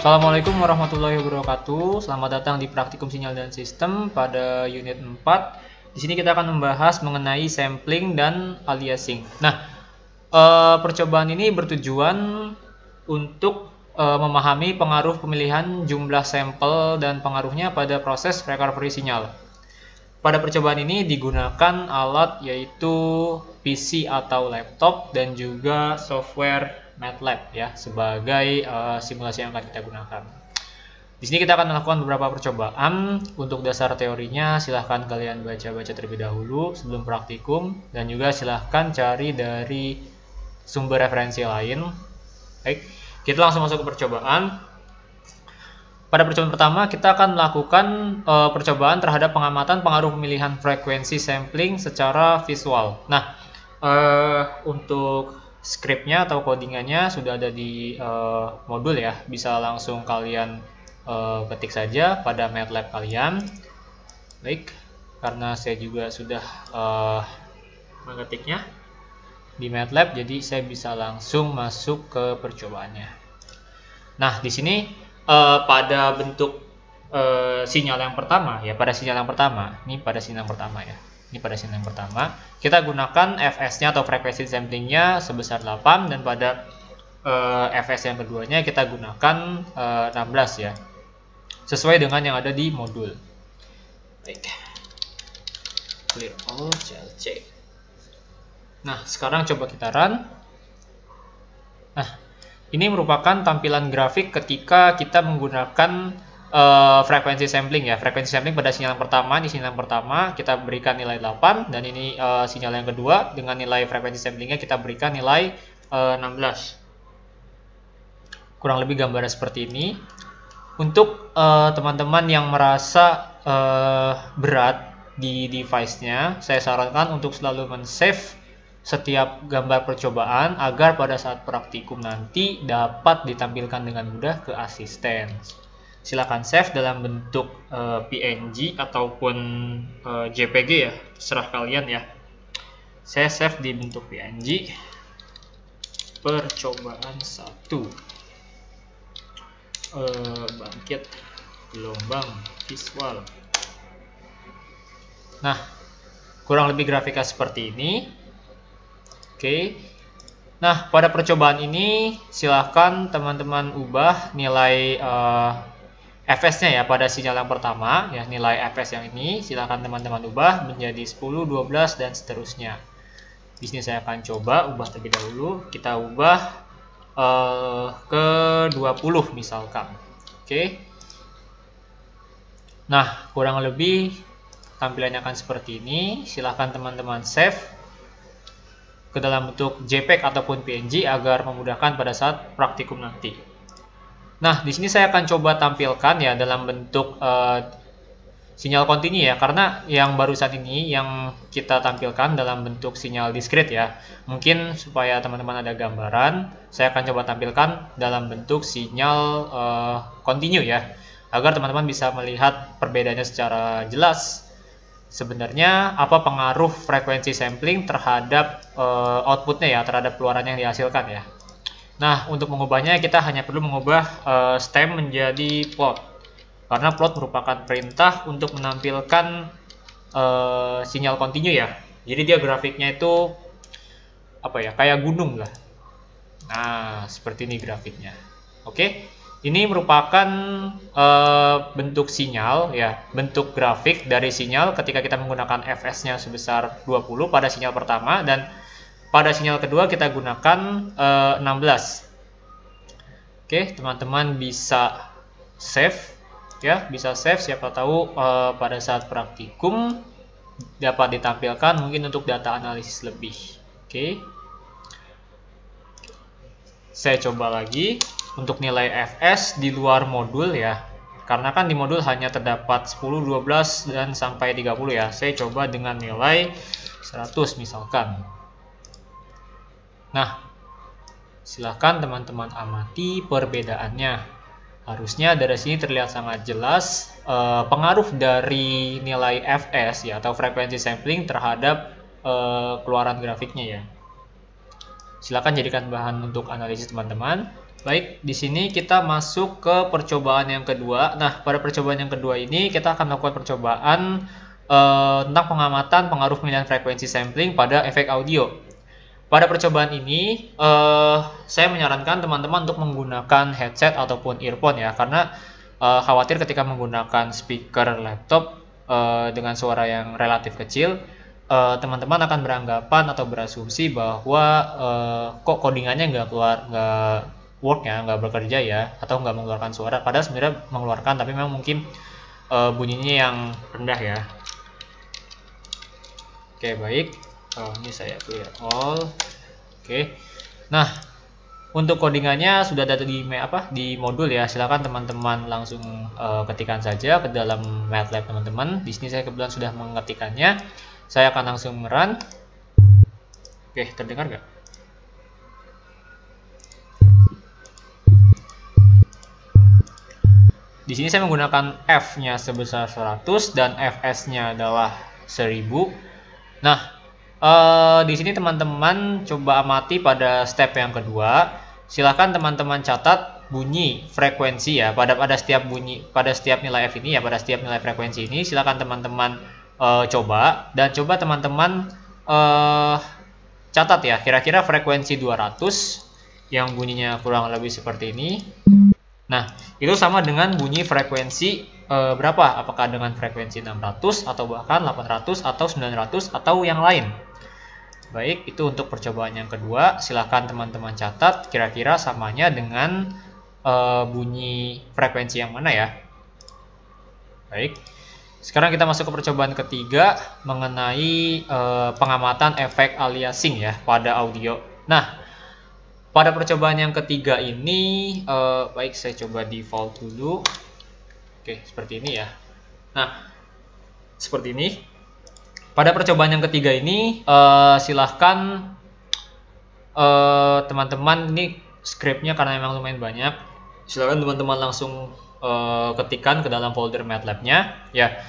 Assalamualaikum warahmatullahi wabarakatuh. Selamat datang di Praktikum Sinyal dan Sistem pada unit 4. Di sini kita akan membahas mengenai sampling dan aliasing. Nah, percobaan ini bertujuan untuk memahami pengaruh pemilihan jumlah sampel dan pengaruhnya pada proses recovery sinyal. Pada percobaan ini digunakan alat yaitu PC atau laptop dan juga software MATLAB ya sebagai simulasi yang akan kita gunakan. Di sini kita akan melakukan beberapa percobaan. Untuk dasar teorinya silahkan kalian baca-baca terlebih dahulu sebelum praktikum, dan juga silahkan cari dari sumber referensi lain. Baik, kita langsung masuk ke percobaan. Pada percobaan pertama, kita akan melakukan percobaan terhadap pengamatan pengaruh pemilihan frekuensi sampling secara visual. Nah, untuk scriptnya atau codingannya sudah ada di modul ya. Bisa langsung kalian ketik saja pada MATLAB kalian. Baik, karena saya juga sudah mengetiknya di MATLAB, jadi saya bisa langsung masuk ke percobaannya. Nah, di sini pada bentuk sinyal yang pertama ya, pada sinyal yang pertama kita gunakan fs-nya atau frekuensi samplingnya sebesar 8, dan pada fs yang keduanya kita gunakan 16 ya, sesuai dengan yang ada di modul. Baik, clear all CLC. Nah, sekarang coba kita run. Nah, ini merupakan tampilan grafik ketika kita menggunakan frekuensi sampling ya. Frekuensi sampling pada sinyal yang pertama, di sinyal yang pertama kita berikan nilai 8, dan ini sinyal yang kedua dengan nilai frekuensi samplingnya kita berikan nilai 16. Kurang lebih gambarnya seperti ini. Untuk teman-teman yang merasa berat di device-nya, saya sarankan untuk selalu men-save setiap gambar percobaan agar pada saat praktikum nanti dapat ditampilkan dengan mudah ke asisten. Silakan save dalam bentuk PNG ataupun JPG ya, terserah kalian ya. Saya save di bentuk PNG. Percobaan 1, bangkit gelombang visual. Nah, kurang lebih grafiknya seperti ini. Oke. Nah, pada percobaan ini silahkan teman-teman ubah nilai fs-nya ya pada sinyal yang pertama ya. Nilai fs yang ini silahkan teman-teman ubah menjadi 10, 12 dan seterusnya. Di sini saya akan coba ubah terlebih dahulu. Kita ubah ke 20 misalkan. Oke. Nah, kurang lebih tampilannya akan seperti ini. Silahkan teman-teman save ke dalam bentuk JPEG ataupun PNG agar memudahkan pada saat praktikum nanti. Nah, di sini saya akan coba tampilkan ya dalam bentuk sinyal kontinu ya, karena yang barusan ini yang kita tampilkan dalam bentuk sinyal discrete ya. Mungkin supaya teman-teman ada gambaran, saya akan coba tampilkan dalam bentuk sinyal kontinu ya, agar teman-teman bisa melihat perbedaannya secara jelas. Sebenarnya apa pengaruh frekuensi sampling terhadap outputnya ya, terhadap keluaran yang dihasilkan ya. Nah, untuk mengubahnya kita hanya perlu mengubah stem menjadi plot, karena plot merupakan perintah untuk menampilkan sinyal kontinu ya. Jadi dia grafiknya itu apa ya, kayak gunung lah. Nah, seperti ini grafiknya. Oke. Ini merupakan bentuk sinyal ya, bentuk grafik dari sinyal ketika kita menggunakan fs-nya sebesar 20 pada sinyal pertama, dan pada sinyal kedua kita gunakan 16. Oke, teman-teman bisa save ya, bisa save, siapa tahu pada saat praktikum dapat ditampilkan mungkin untuk data analisis lebih. Oke. Saya coba lagi untuk nilai fs di luar modul ya, karena kan di modul hanya terdapat 10, 12 dan sampai 30 ya. Saya coba dengan nilai 100 misalkan. Nah, silahkan teman-teman amati perbedaannya. Harusnya dari sini terlihat sangat jelas pengaruh dari nilai fs ya, atau frekuensi sampling terhadap keluaran grafiknya ya. Silakan jadikan bahan untuk analisis teman-teman. Baik, di sini kita masuk ke percobaan yang kedua. Nah, pada percobaan yang kedua ini kita akan melakukan percobaan tentang pengamatan pengaruh pemilihan frekuensi sampling pada efek audio. Pada percobaan ini, saya menyarankan teman-teman untuk menggunakan headset ataupun earphone ya, karena khawatir ketika menggunakan speaker laptop dengan suara yang relatif kecil, teman-teman akan beranggapan atau berasumsi bahwa kok codingannya nggak work ya, nggak bekerja ya, atau nggak mengeluarkan suara. Padahal sebenarnya mengeluarkan, tapi memang mungkin bunyinya yang rendah ya. Oke, baik. Ini saya clear all. Oke. Nah, untuk codingannya sudah ada di modul ya. Silakan teman-teman langsung ketikkan saja ke dalam MATLAB teman-teman. Di sini saya kebetulan sudah mengetikkannya. Saya akan langsung run. Oke, terdengar nggak? Di sini saya menggunakan F-nya sebesar 100 dan Fs-nya adalah 1000. Nah, di sini teman-teman coba amati pada step yang kedua. Silakan teman-teman catat bunyi frekuensi ya pada setiap nilai F ini ya, pada setiap nilai frekuensi ini silakan teman-teman coba teman-teman catat ya, kira-kira frekuensi 200 yang bunyinya kurang lebih seperti ini. Nah, itu sama dengan bunyi frekuensi berapa? Apakah dengan frekuensi 600 atau bahkan 800 atau 900 atau yang lain? Baik, itu untuk percobaan yang kedua. Silahkan teman-teman catat kira-kira samanya dengan bunyi frekuensi yang mana ya. Baik, sekarang kita masuk ke percobaan ketiga mengenai pengamatan efek aliasing ya pada audio. Nah, pada percobaan yang ketiga ini, baik saya coba default dulu. Oke, seperti ini ya. Nah, seperti ini. Pada percobaan yang ketiga ini, silahkan teman-teman, ini scriptnya karena memang lumayan banyak. Silahkan teman-teman langsung ketikkan ke dalam folder MATLAB-nya. Ya,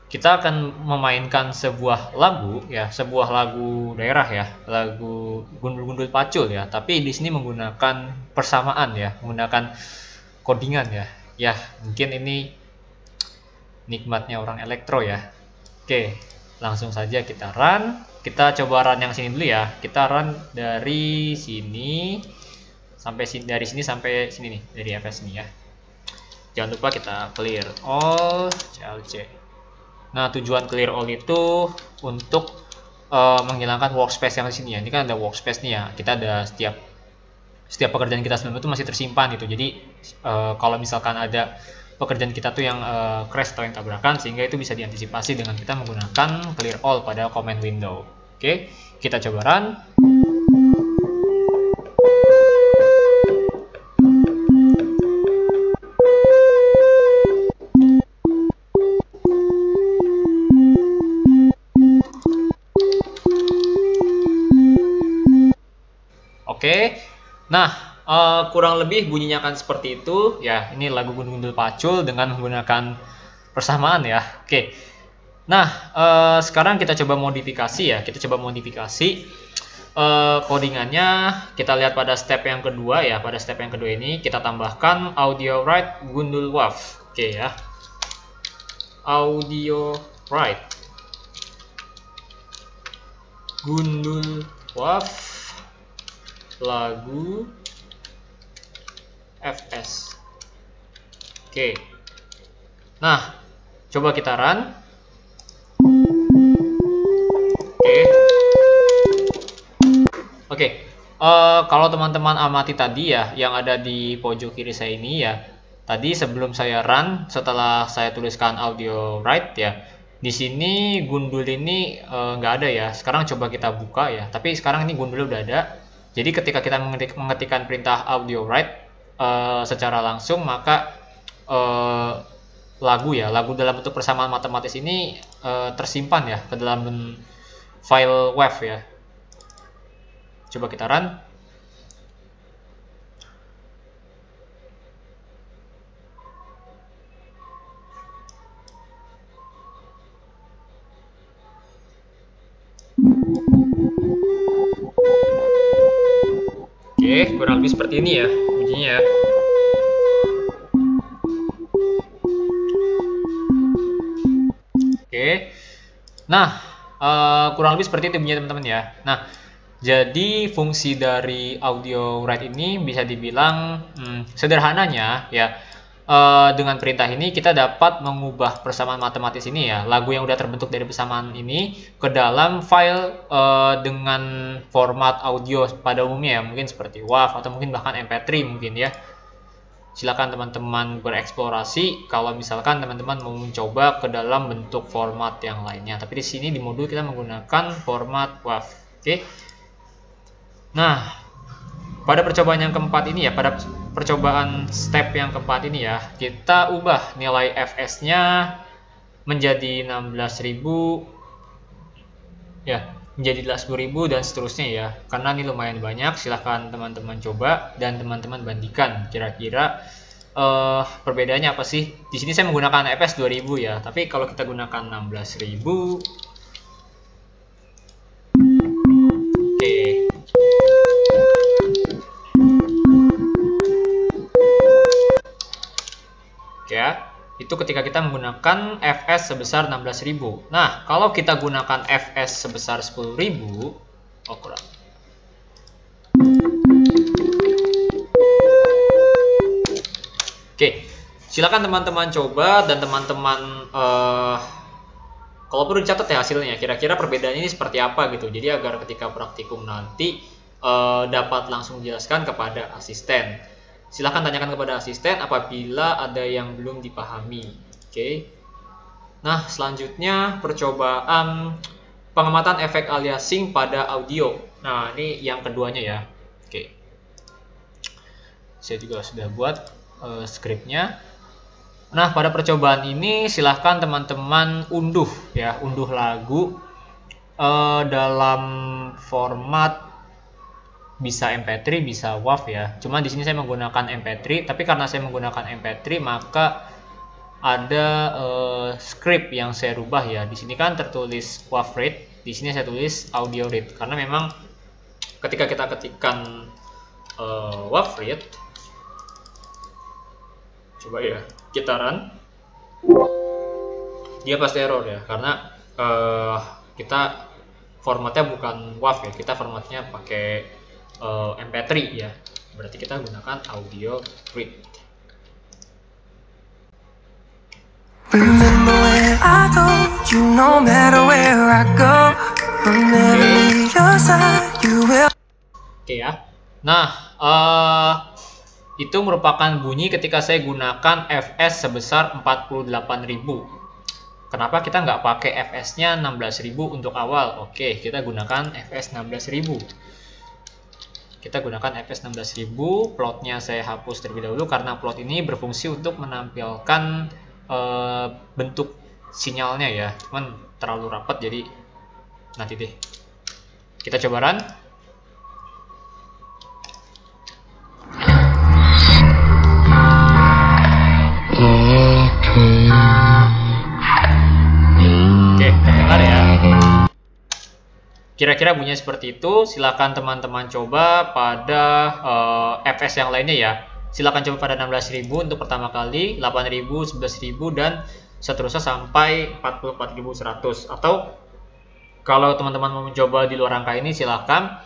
kita akan memainkan sebuah lagu ya, sebuah lagu daerah ya, lagu gundul-gundul pacul ya, tapi di sini menggunakan persamaan ya, menggunakan codingan ya. Ya, mungkin ini nikmatnya orang elektro ya. Oke, langsung saja kita run. Kita coba run yang sini dulu ya. Kita run dari sini sampai sini, dari sini sampai sini nih, dari FS ini ya. Jangan lupa kita clear all CLC. Nah, tujuan clear all itu untuk menghilangkan workspace yang di sini ya. Ini kan ada workspace nih ya. Kita ada setiap pekerjaan kita sebelumnya itu masih tersimpan gitu. Jadi kalau misalkan ada pekerjaan kita tuh yang crash atau yang tabrakan, sehingga itu bisa diantisipasi dengan kita menggunakan clear all pada command window. Oke, kita coba run. Oke, nah kurang lebih bunyinya akan seperti itu ya. Ini lagu gundul-gundul pacul dengan menggunakan persamaan ya. Oke, nah sekarang kita coba modifikasi ya. Kita coba modifikasi codingannya. Kita lihat pada step yang kedua ya. Pada step yang kedua ini kita tambahkan audio write gundul wave. Oke ya, audio write gundul wave lagu FS. Oke. Nah, coba kita run. Oke. Kalau teman-teman amati tadi ya, yang ada di pojok kiri saya ini ya. Tadi sebelum saya run, setelah saya tuliskan audio write ya, di sini gundul ini nggak ada ya. Sekarang coba kita buka ya. Tapi sekarang ini gundulnya udah ada. Jadi ketika kita mengetikkan perintah audio write secara langsung, maka lagu dalam bentuk persamaan matematis ini tersimpan ya ke dalam file WAV ya. Coba kita run. Oke, kurang lebih seperti ini ya bunyinya ya. Oke. Nah, kurang lebih seperti itu bunyinya teman-teman ya. Nah, jadi fungsi dari audio write ini bisa dibilang sederhananya ya, dengan perintah ini kita dapat mengubah persamaan matematis ini ya, lagu yang udah terbentuk dari persamaan ini ke dalam file dengan format audio pada umumnya ya, mungkin seperti WAV atau mungkin bahkan MP3 mungkin ya. Silakan teman-teman bereksplorasi kalau misalkan teman-teman mau mencoba ke dalam bentuk format yang lainnya. Tapi di sini di modul kita menggunakan format WAV. Oke. Nah, pada percobaan yang keempat ini ya, pada percobaan step yang keempat ini ya, kita ubah nilai fs-nya menjadi 16.000 ya, menjadi 10.000 dan seterusnya ya. Karena ini lumayan banyak, silahkan teman-teman coba dan teman-teman bandingkan kira-kira perbedaannya apa sih. Di sini saya menggunakan fs 2000 ya, tapi kalau kita gunakan 16.000, oke. Ya, itu ketika kita menggunakan fs sebesar 16.000. Nah, kalau kita gunakan fs sebesar 10.000, oh kurang. Oke, silakan teman-teman coba dan teman-teman kalau perlu dicatat ya hasilnya. Kira-kira perbedaannya ini seperti apa gitu. Jadi agar ketika praktikum nanti dapat langsung dijelaskan kepada asisten. Silahkan tanyakan kepada asisten apabila ada yang belum dipahami. Oke. Nah, selanjutnya percobaan pengamatan efek aliasing pada audio. Nah, ini yang keduanya ya. Oke. Saya juga sudah buat skripnya. Nah, pada percobaan ini silahkan teman-teman unduh ya, unduh lagu dalam format bisa MP3, bisa WAV ya. Cuma di sini saya menggunakan MP3, tapi karena saya menggunakan MP3 maka ada script yang saya rubah ya. Di sini kan tertulis WAV read, di sini saya tulis audio read karena memang ketika kita ketikkan WAV read, coba ya kita run, dia pasti error ya karena kita formatnya bukan WAV ya, kita formatnya pakai MP3 ya, berarti kita gunakan audio read. Oke ya. Nah, itu merupakan bunyi ketika saya gunakan fs sebesar 48.000. Kenapa kita nggak pakai fs-nya 16.000 untuk awal? Oke, kita gunakan fs 16.000. Kita gunakan fs 16.000, plotnya saya hapus terlebih dahulu karena plot ini berfungsi untuk menampilkan bentuk sinyalnya ya, cuman terlalu rapat jadi nanti deh. Kita coba run. Oke, terdengar ya. Kira-kira bunyinya seperti itu. Silakan teman-teman coba pada fs yang lainnya ya. Silakan coba pada 16.000 untuk pertama kali, 8.000, 11.000 dan seterusnya sampai 44.100. Atau kalau teman-teman mau mencoba di luar angka ini silakan.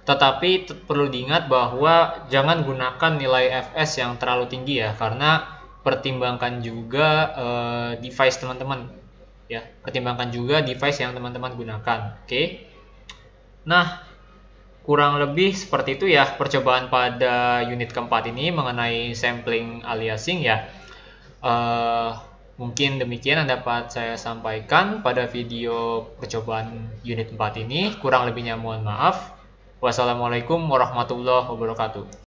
Tetapi perlu diingat bahwa jangan gunakan nilai fs yang terlalu tinggi ya, karena pertimbangkan juga device teman-teman ya. Pertimbangkan juga device yang teman-teman gunakan. Oke. Nah, kurang lebih seperti itu ya percobaan pada unit keempat ini mengenai sampling aliasing ya. Mungkin demikian yang dapat saya sampaikan pada video percobaan unit 4 ini. Kurang lebihnya mohon maaf. Wassalamualaikum warahmatullahi wabarakatuh.